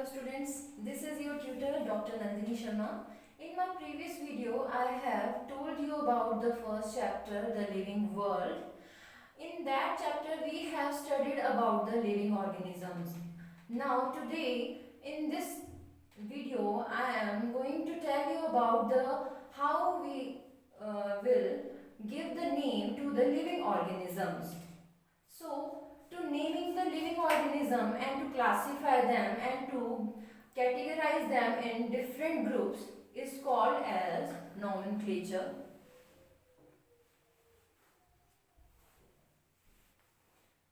students, this is your tutor Dr. Nandini Sharma. In my previous video, I have told you about the first chapter, the living world. In that chapter, we have studied about the living organisms. Now today, in this video, I am going to tell you about the how we will give the name to the living organisms. So, to naming the living organism and to classify them and to categorize them in different groups is called as nomenclature.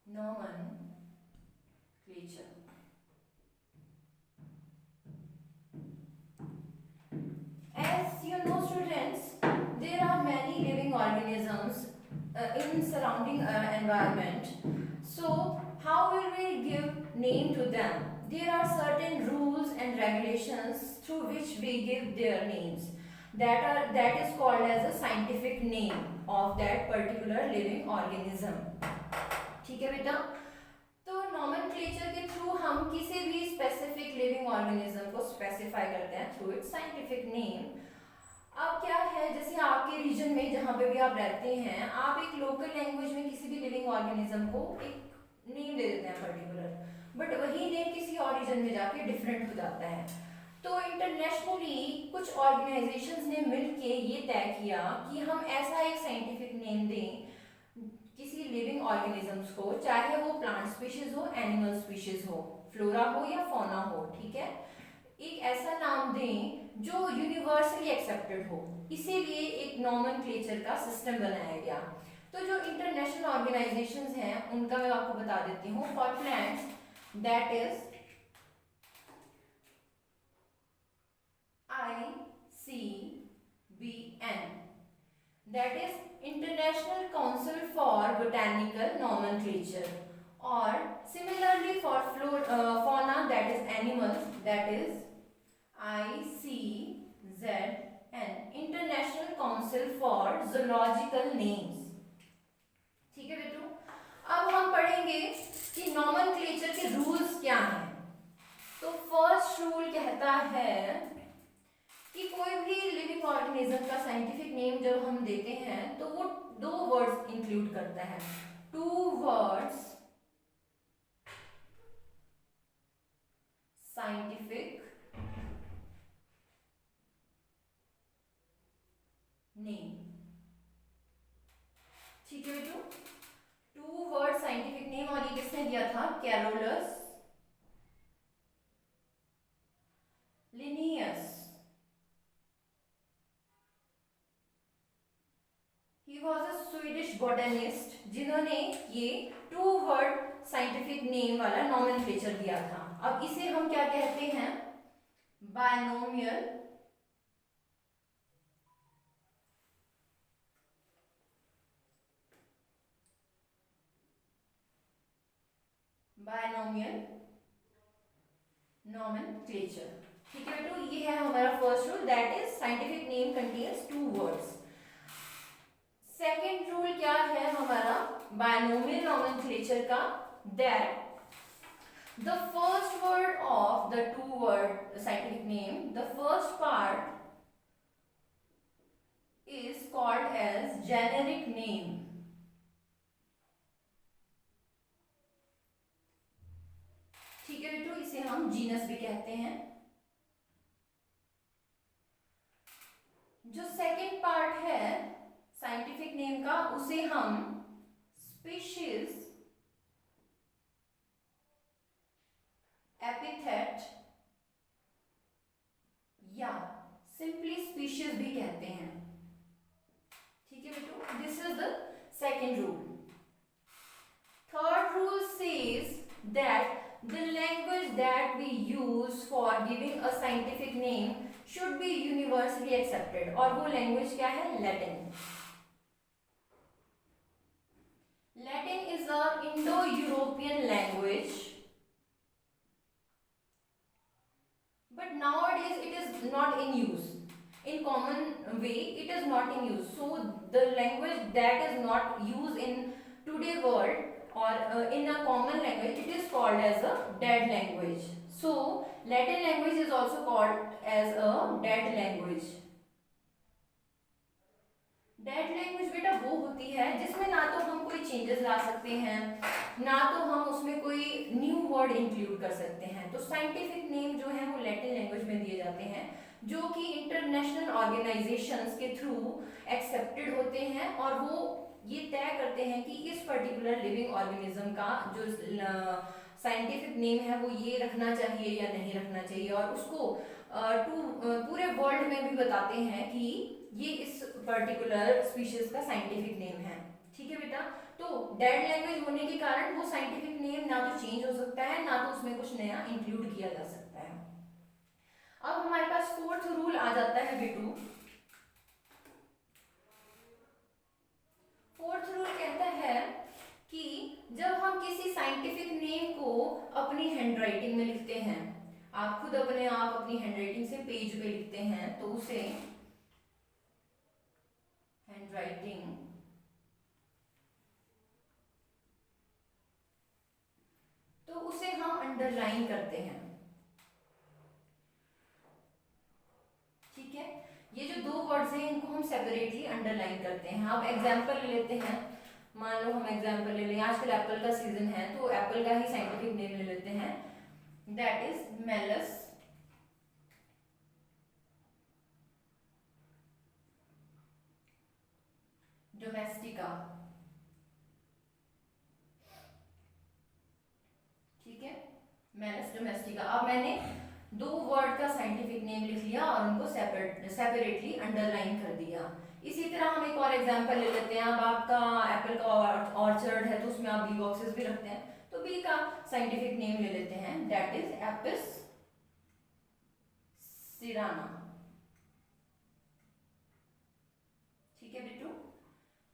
Nomenclature. As you know, students, there are many living organisms in surrounding environment. So how will we give name to them? There are certain rules and regulations through which we give their names. That is called as a scientific name of that particular living organism. ठीक है बेटा? तो nomenclature के through हम किसी भी specific living organism को specify करते हैं थ्रू इट्स साइंटिफिक नेम. अब क्या है, जैसे आपके रीजन में जहाँ पे भी आप रहते हैं, आप एक लोकल लैंग्वेज में किसी भी लिविंग ऑर्गेनिज्म को एक नेम दे देते हैं पर्टिकुलर, बट वही नेम किसी और रीजन में जाके डिफरेंट हो जाता है. तो इंटरनेशनली कुछ ऑर्गेनाइजेशंस ने मिलके ये तय किया कि हम ऐसा एक साइंटिफिक नेम दें किसी लिविंग ऑर्गेनिजम्स को, चाहे वो प्लांट स्पीशीज हो, एनिमल स्पीशीज हो, फ्लोरा हो या फौना हो. ठीक है, एक ऐसा नाम दें जो यूनिवर्सली एक्सेप्टेड हो. इसीलिए एक नॉमेनक्लेचर का सिस्टम बनाया गया. तो जो इंटरनेशनल ऑर्गेनाइजेशंस हैं उनका मैं आपको बता देती हूँ. For plants that is ICBN, that is international council for botanical nomenclature. और similarly for fauna that is animals, that is ICZN, international council for zoological names. ठीक है बेटू, अब हम पढ़ेंगे कि नॉमेनक्लेचर के रूल्स क्या हैं. तो फर्स्ट रूल कहता है कि कोई भी लिविंग ऑर्गेनिज्म का साइंटिफिक नेम जब हम देते हैं तो वो दो वर्ड्स इंक्लूड करता है. Two words scientific name. ठीक है बेटू, टू वर्ड साइंटिफिक नेम. और ये किसने दिया था? Carolus Linnaeus. He was a Swedish botanist जिन्होंने ये टू वर्ड साइंटिफिक नेम वाला नॉमेनक्लेचर दिया था. अब इसे हम क्या कहते हैं? Binomial nomenclature. ठीक है बेटू, ये है हमारा first rule, that is scientific name contains two words. Second rule क्या है हमारा बायनोमियल नॉमेनक्लेचर का? That the first word of the two word scientific name, the first part is called as generic name. ठीक है बेटू, इसे हम genus भी कहते हैं. जो सेकंड पार्ट है साइंटिफिक नेम का, उसे हम स्पीशीज, एपिथेट या सिंपली स्पीशीज भी कहते हैं. ठीक है बेटू, this is the second rule. Third rule says that the language that we use for giving a scientific name should be universally accepted. और वो लैंग्वेज क्या है? Latin. Latin is a Indo-European language, but nowadays it is not in use. In common way it is not in use. So the language that is not used in today's world or in a common language, it is called as a dead language. So Latin language is also called as a dead language. Dead language बेटा वो होती है जिसमें ना तो हम कोई changes ला सकते हैं, ना तो हम उसमें कोई न्यू वर्ड इंक्लूड कर सकते हैं। तो साइंटिफिक नेम जो है वो लैटिन लैंग्वेज में दिए जाते हैं, जो कि इंटरनेशनल ऑर्गेनाइजेशंस के थ्रू एक्सेप्टेड होते हैं, और वो ये तय करते हैं कि इस पर्टिकुलर लिविंग ऑर्गेनिज्म का जो साइंटिफिक नेम है वो ये रखना चाहिए या नहीं रखना चाहिए, और उसको पूरे वर्ल्ड में भी बताते हैं कि ये इस पर्टिकुलर स्पीशीज का साइंटिफिक नेम है। ठीक है बेटा, तो डेड लैंग्वेज होने के कारण वो साइंटिफिक नेम ना तो चेंज हो सकता है, ना तो उसमें कुछ नया इंक्लूड किया जा सकता है। अब हमारे पास फोर्थ रूल आ जाता है बेटू। फोर्थ रूल कहता है कि जब हम किसी साइंटिफिक नेम को अपनी हैंडराइटिंग में लिखते हैं, आप खुद अपने आप अपनी हैंडराइटिंग से पेज पे लिखते हैं, तो उसे हैंडराइटिंग तो उसे हम अंडरलाइन करते हैं। ठीक है, ये जो दो वर्ड्स हैं इनको हम सेपरेटली अंडरलाइन करते हैं। आप एग्जांपल ले लेते हैं, मान लो हम एग्जांपल ले लें, आजकल एप्पल का सीजन है तो एप्पल का ही साइंटिफिक नेम ले लेते हैं, दैट इज मेलस डोमेस्टिका। ठीक है, मेलस डोमेस्टिका। अब मैंने दो वर्ड का साइंटिफिक नेम लिख लिया और उनको सेपरेटली अंडरलाइन कर दिया। इसी तरह हम एक और एग्जांपल ले लेते हैं। अब आपका एप्पल का ऑर्चर्ड है तो उसमें आप बी बॉक्सेस भी रखते हैं, तो बी का साइंटिफिक नेम ले लेते हैं, दैट इज एपिस सिराना। ठीक है बेटू,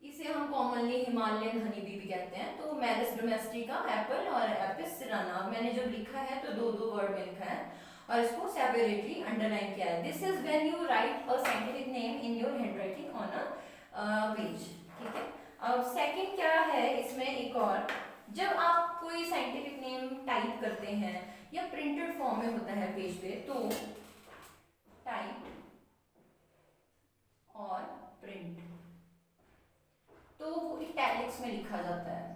इसे हम कॉमनली हिमालयन हनी बी भी कहते हैं। तो मेलस डोमेस्टिका, एप्पल और एपिस सिराना। मैंने जब लिखा है तो दो दो वर्ड में लिखा है और इसको सेपरेटली अंडरलाइन किया है। This is when you right a scientific name in your handwriting on a page. ठीक है, अब सेकंड क्या है इसमें एक और, जब आप कोई साइंटिफिक नेम टाइप करते हैं या प्रिंटेड फॉर्म में होता है पेज पे, तो टाइप और प्रिंट, तो वो इटैलिक्स में लिखा जाता है।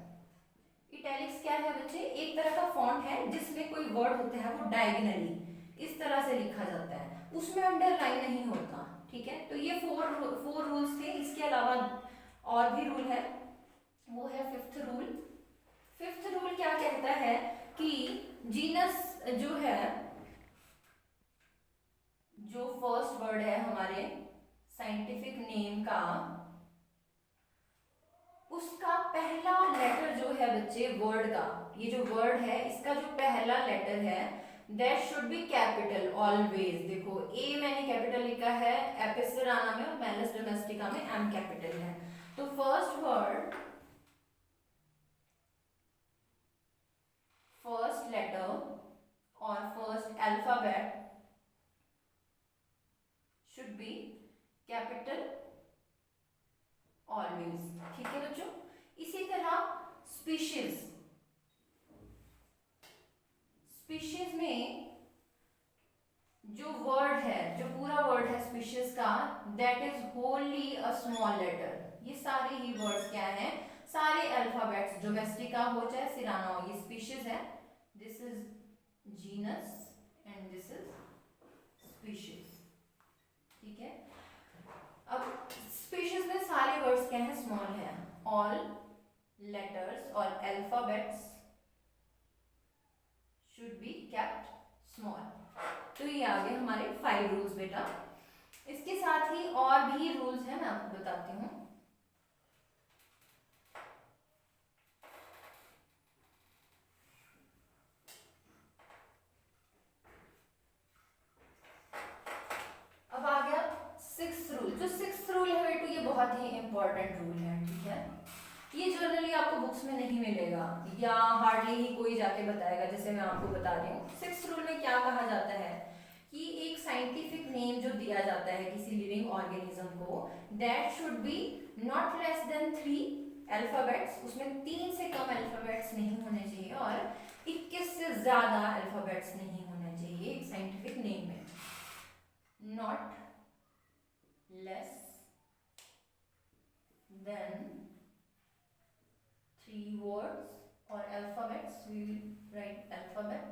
इटैलिक्स क्या है बच्चे? एक तरह का फॉन्ट है जिसमें कोई वर्ड होता है वो डायगोनली इस तरह से लिखा जाता है, उसमें अंडरलाइन नहीं होता। ठीक है, तो ये फोर रूल्स थे। इसके अलावा और भी रूल है, वो है फिफ्थ रूल। फिफ्थ रूल क्या कहता है कि जीनस जो है, जो फर्स्ट वर्ड है हमारे साइंटिफिक नेम का, उसका पहला लेटर जो है बच्चे वर्ड का, ये जो वर्ड है इसका जो पहला लेटर है that should be capital always. देखो ए मैंने कैपिटल लिखा है एपिस सिराना में और मेलस डोमेस्टिका में एम कैपिटल है। तो फर्स्ट वर्ड, फर्स्ट लेटर और first alphabet should be capital always. ठीक है बच्चों, इसी तरह स्पीशीज, स्पीशीज में जो वर्ड है, जो पूरा वर्ड है स्पीशीज का, that is wholly a small letter. ये सारे ही वर्ड्स क्या हैं? सारे अल्फाबेट्स, डोमेस्टिका हो चाहे सिराना हो, ये स्पीशीज है। This is genus and this is species. ठीक है, अब स्पीशीज में सारे वर्ड्स क्या हैं? स्मॉल है। ऑल लेटर्स और alphabets should be kept small. तो ये आ गए हमारे 5 रूल्स बेटा। इसके साथ ही और भी रूल्स हैं, मैं आपको बताती हूँ। अब आ गया 6th रूल। जो 6th रूल है बेटू ये बहुत ही इंपॉर्टेंट रूल है। ठीक है, ये जनरली आपको बुक्स में नहीं मिलेगा या हार्डली ही कोई जाके बताएगा, जैसे मैं आपको बता रही हूँ। 6th रूल में क्या कहा जाता है कि एक साइंटिफिक नेम जो दिया जाता है किसी लिविंग ऑर्गेनिज्म को, that should be not less than 3 alphabets. उसमें 3 से कम अल्फाबेट्स नहीं होने चाहिए और 21 से ज्यादा अल्फाबेट्स नहीं होने not less than 3 words or alphabets. We will write alphabet.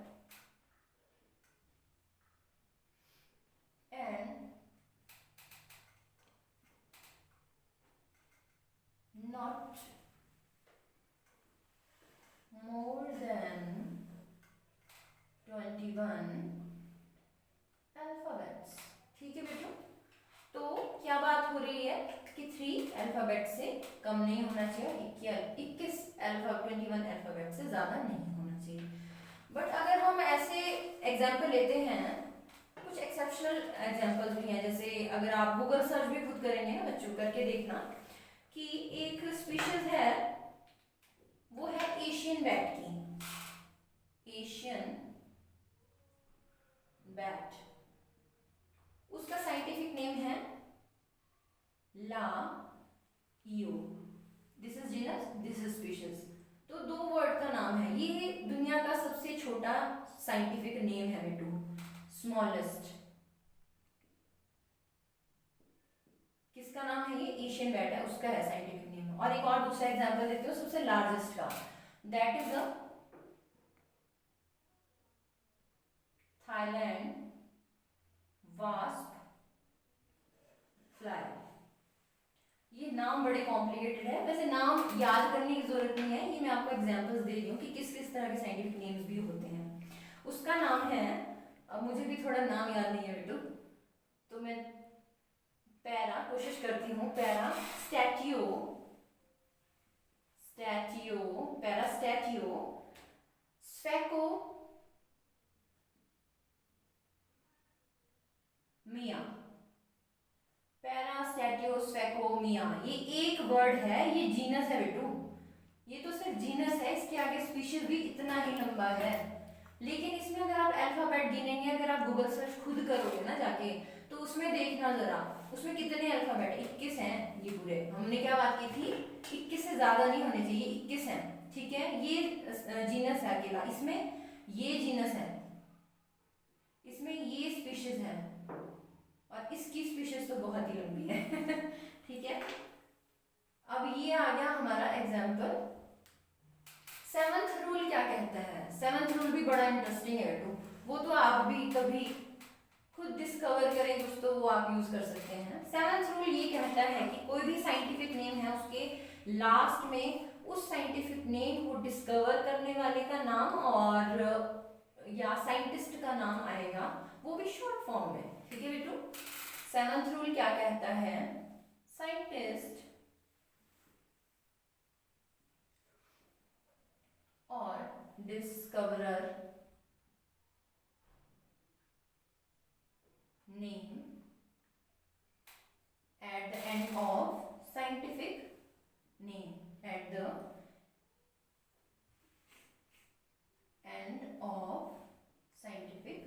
And not more than 21 alphabets. ठीक है बेटो, तो क्या बात हो रही है कि 3 अल्फाबेट से कम नहीं होना चाहिए, 21 21 अल्फाबेट से ज्यादा नहीं होना चाहिए। बट अगर हम ऐसे एग्जाम्पल लेते हैं, कुछ एक्सेप्शनल एग्जाम्पल्स भी हैं, जैसे अगर आप गूगल सर्च भी खुद करेंगे ना बच्चों, करके देखना कि एक स्पीशीज है, वो है एशियन बैट की, एशियन बैट। उसका साइंटिफिक नेम है ला ईओ। This is genus, this is species. तो 2 वर्ड का नाम है। ये दुनिया का सबसे छोटा साइंटिफिक नेम है बेटू, स्मॉलेस्ट। किसका नाम है? ये एशियन बैट है, उसका है साइंटिफिक नेम। और एक और दूसरा एग्जांपल देते हो सबसे लार्जेस्ट का, that is a Thailand wasp fly. ये नाम बड़े कॉम्प्लिकेटेड है, वैसे नाम याद करने की जरूरत नहीं है, ये मैं आपको एग्जांपल्स दे रही हूँ कि किस किस तरह के साइंटिफिक नेम्स भी होते हैं। उसका नाम है, अब मुझे भी थोड़ा नाम याद नहीं है बेटू, तो मैं कोशिश करती हूँ, स्टैटियो, पैरास्टैटियो स्फेको मिया, पैरास्टैटियोस्फेकोमिया। ये एक वर्ड है, ये जीनस है बेटू, ये तो सिर्फ जीनस है, इसके आगे स्पीशीज भी इतना ही लंबा है। लेकिन इसमें अगर आप अल्फाबेट गिनेंगे, अगर आप गूगल सर्च खुद करोगे ना जाके, तो उसमें देखना जरा, उसमें कितने अल्फाबेट, 21 हैं ये पूरे। हमने क्या बात की थी, 21 से ज्यादा नहीं होने चाहिए, 21 हैं। ठीक है, ये जीनस है अकेला, इसमें ये जीनस है, इसमें ये स्पीशीज है, और इसकी स्पीशीज तो बहुत ही लंबी है। ठीक है, अब ये आ गया हमारा एग्जाम्पल। 7th रूल क्या कहता है? 7th रूल भी बड़ा इंटरेस्टिंग है बेटू, वो तो आप भी कभी खुद डिस्कवर करें कुछ, तो वो आप यूज कर सकते हैं। 7th रूल ये कहता है कि कोई भी साइंटिफिक नेम है, उसके लास्ट में उस साइंटिफिक नेम को डिस्कवर करने वाले का नाम और या साइंटिस्ट का नाम आएगा, वो भी शॉर्ट फॉर्म में। ठीक है बेटू, 7th रूल क्या कहता है? साइंटिस्ट और discoverer name at the end of scientific name, at the end of scientific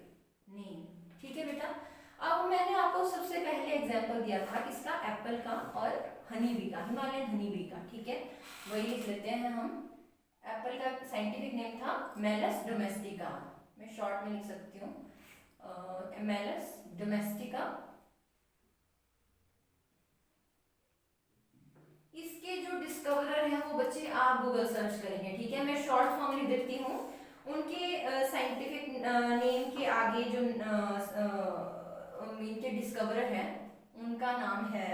name। ठीक है बेटा, अब मैंने आपको सबसे पहले एग्जांपल दिया था किसका? एप्पल का और हनी बी का, हिमालयन हनी बी का। ठीक है, वही लिख लेते हैं हम। एप्पल का साइंटिफिक नेम था मेलस डोमेस्टिका, मैं शॉर्ट में लिख सकती हूँ मेलस डोमेस्टिका। इसके जो डिस्कवरर हैं वो बच्चे आप गूगल सर्च करेंगे। ठीक है, मैं शॉर्ट फॉर्म लिख देती हूँ। उनके साइंटिफिक नेम के आगे जो इनके डिस्कवरर है, उनका नाम है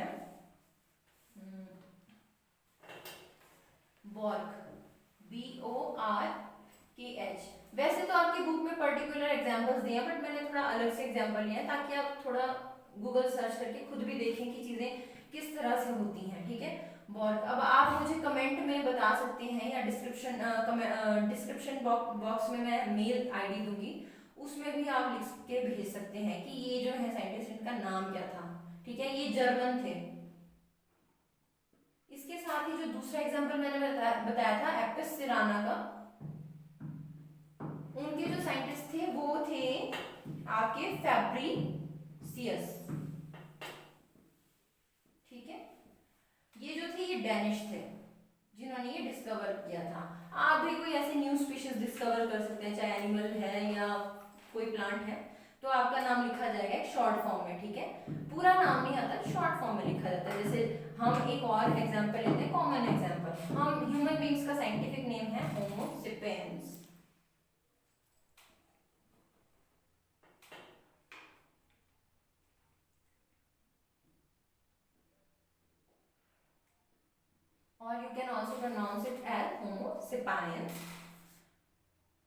बॉर्क, BORKH। वैसे तो आपके बुक में पर्टिकुलर एग्जांपल्स दिए हैं, बट मैंने थोड़ा अलग से एग्जांपल लिया है ताकि आप थोड़ा गूगल सर्च करके खुद भी देखें कि चीजें किस तरह से होती हैं। ठीक है, बॉर्क। अब आप मुझे कमेंट में बता सकते हैं या डिस्क्रिप्शन बॉक्स में मैं मेल आईडी दूंगी, उसमें भी आप लिख के भेज सकते हैं कि ये जो है साइंटिस्ट, इनका नाम क्या था। ठीक है, ये जर्मन थे। इसके साथ ही जो दूसरा एग्जांपल मैंने बताया था एपिस सिराना का, उनके जो साइंटिस्ट थे वो थे आपके फैब्रिसियस। ठीक है, ये जो थे ये डेनिश थे जिन्होंने ये डिस्कवर किया था। आप भी कोई ऐसे न्यू स्पीशीज डिस्कवर कर सकते हैं, चाहे एनिमल है या कोई प्लांट है, तो आपका नाम लिखा जाएगा एक शॉर्ट फॉर्म में, ठीक है। पूरा नाम नहीं आता, शॉर्ट फॉर्म में लिखा जाता है। जैसे हम एक और एग्जांपल लेते हैं, कॉमन एग्जांपल। हम ह्यूमन बींग्स का साइंटिफिक नेम है होमो सेपियंस। और you can also pronounce it as Homo sapiens.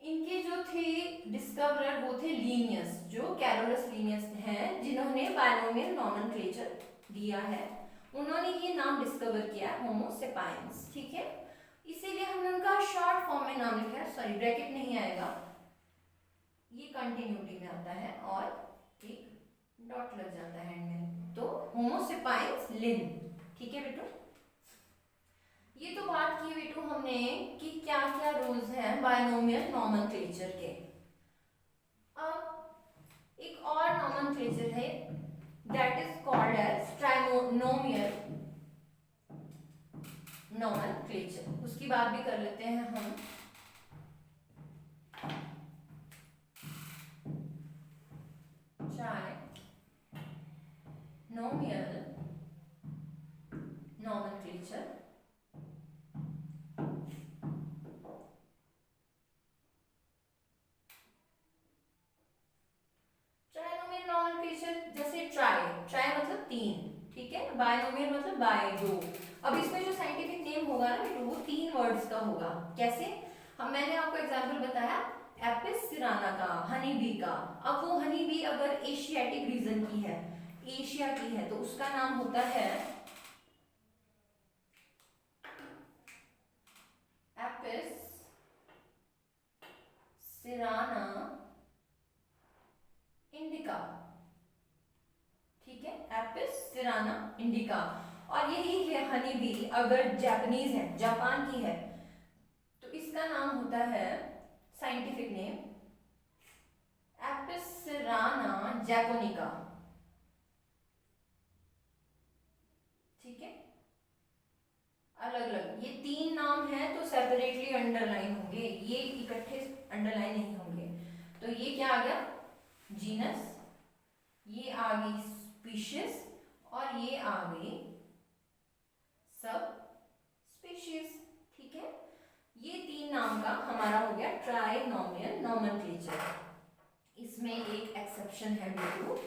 इनके जो थे डिस्कवरर वो थे लिनियस, जो कैरोलस लिनियस हैं, जिन्होंने बायनोमियल नॉमेनक्लेचर दिया है। उन्होंने ये नाम डिस्कवर किया होमो सेपियंस, ठीक है। इसीलिए हमने उनका शॉर्ट फॉर्म में नाम लिखा है, सॉरी ब्रैकेट नहीं आएगा, ये कंटिन्यूटी में आता है और एक डॉट लग जाता है एंड में, तो होमो सेपियंस लिन, ठीक है बेटू। ये तो बात की बेटू हमने कि क्या क्या रूल्स हैं बायनोमियल नॉमेनक्लेचर के। अब एक और नॉमेनक्लेचर है that is called as trinomial nomenclature, उसकी बात भी कर लेते हैं हम। ट्राइनोमियल नॉमेनक्लेचर जैसे ट्राई मतलब तीन, ठीक है। बायनोमियल मतलब बाय, दो। अब इसमें जो साइंटिफिक नेम होगा ना बेटू, वो तीन वर्ड्स का होगा। कैसे? हम मैंने आपको एग्जांपल बताया एपिस सिराना का, हनी बी का। अब वो हनी बी अगर एशियाटिक रीजन की है, एशिया की है, तो उसका नाम होता है एपिस सिराना इंडिका, ठीक है, एपिस सिराना इंडिका। और यही है हनी बी अगर जापानीज है, जापान की है, तो इसका नाम होता है साइंटिफिक नेम एपिस सिराना जैपोनिका, ठीक है। अलग अलग ये तीन नाम है तो सेपरेटली अंडरलाइन होंगे, ये इकट्ठे अंडरलाइन नहीं होंगे। तो ये क्या आ गया? जीनस, ये आ गई स्पीशीज, और ये आ गई सब स्पीशीज, ठीक है। ये तीन नाम का हमारा हो गया ट्राइनोमियल नॉमेनक्लेचर। इसमें एक एक्सेप्शन है बिल्कुल।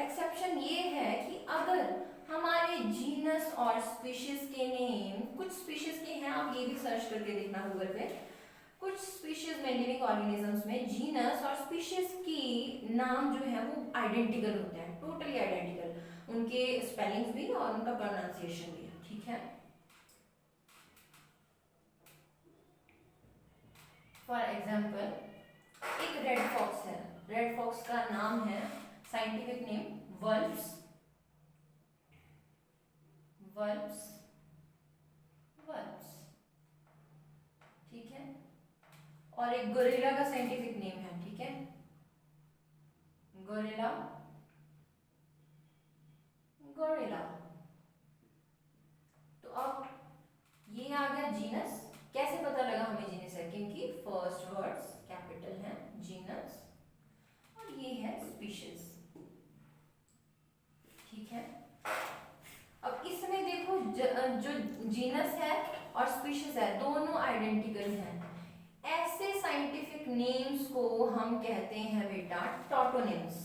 एक्सेप्शन ये है कि अगर हमारे जीनस और स्पीशीज के नेम, कुछ स्पीशीज के हैं, आप ये भी सर्च करके देखना गूगल पे, कुछ स्पीशीज में, लिविंग ऑर्गेनिजम्स में जीनस और स्पीशीज की नाम जो है वो आइडेंटिकल होते हैं, टोटली आइडेंटिकल, उनके स्पेलिंग्स भी और उनका प्रोनाउंसिएशन भी, ठीक है। फॉर एग्जाम्पल एक रेड फॉक्स है, रेड फॉक्स का नाम है साइंटिफिक नेम वल्प्स, वल्प्स, वल्प्स, ठीक है। और एक गोरिल्ला का साइंटिफिक नेम है, ठीक है, गोरिल्ला, गोरिल्ला। तो अब ये आ गया जीनस। कैसे पता लगा हमें जीनस है? क्योंकि फर्स्ट वर्ड्स कैपिटल है, जीनस, और ये है स्पीशीज, ठीक है। अब इसमें देखो जो जीनस है और स्पीशीज है दोनों आइडेंटिकल हैं। ऐसे साइंटिफिक नेम्स को हम कहते हैं बेटा टॉटोनिम्स,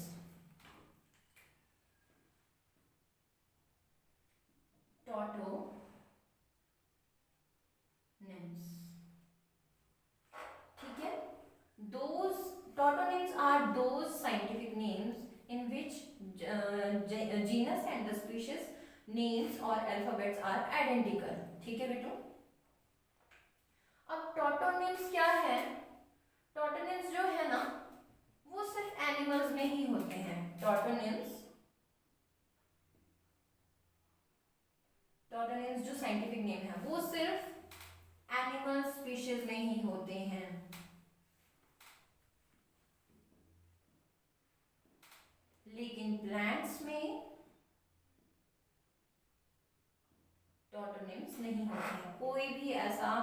टॉटोनिम्स, ठीक है। Those tautonyms are those scientific names in which genus and the species names or alphabets are identical, ठीक है बेटो। अब टॉटोनिम्स क्या है? टॉटोनिम्स जो है ना वो सिर्फ एनिमल्स में ही होते हैं। टॉटोनिम्स, टॉटोनिम्स जो साइंटिफिक नेम है वो सिर्फ एनिमल स्पीशीज में ही होते हैं। लेकिन प्लांट्स में टॉटोनिम्स नहीं होते हैं। कोई भी ऐसा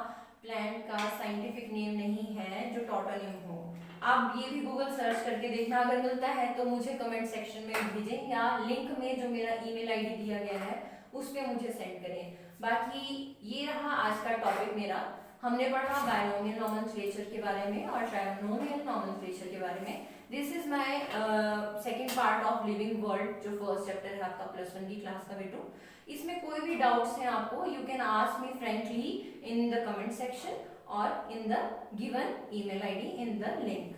प्लांट का साइंटिफिक नेम नहीं है जो टॉटोनिम हो। आप ये भी गूगल सर्च करके देखना, अगर मिलता है तो मुझे कमेंट सेक्शन में भेजें या लिंक में जो मेरा ईमेल आईडी दिया गया है उस पर मुझे सेंड करें। बाकी ये रहा आज का टॉपिक मेरा। हमने पढ़ा बायनोमियल नॉमेनक्लेचर के बारे में और ट्राइनोमियल नॉमेनक्लेचर के बारे में। This is my second part of living world, जो फर्स्ट चैप्टर है आपका +1 की क्लास का बेटो। इसमें कोई भी डाउट्स हैं आपको, you can ask me frankly in the comment section और in the given email ID in the link.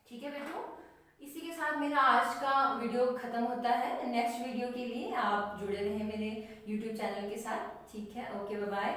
ठीक है बेटो, इसी के साथ मेरा आज का वीडियो खत्म होता है। नेक्स्ट वीडियो के लिए आप जुड़े रहें मेरे यूट्यूब चैनल के साथ। ठीक है, ओके, बाय बाय।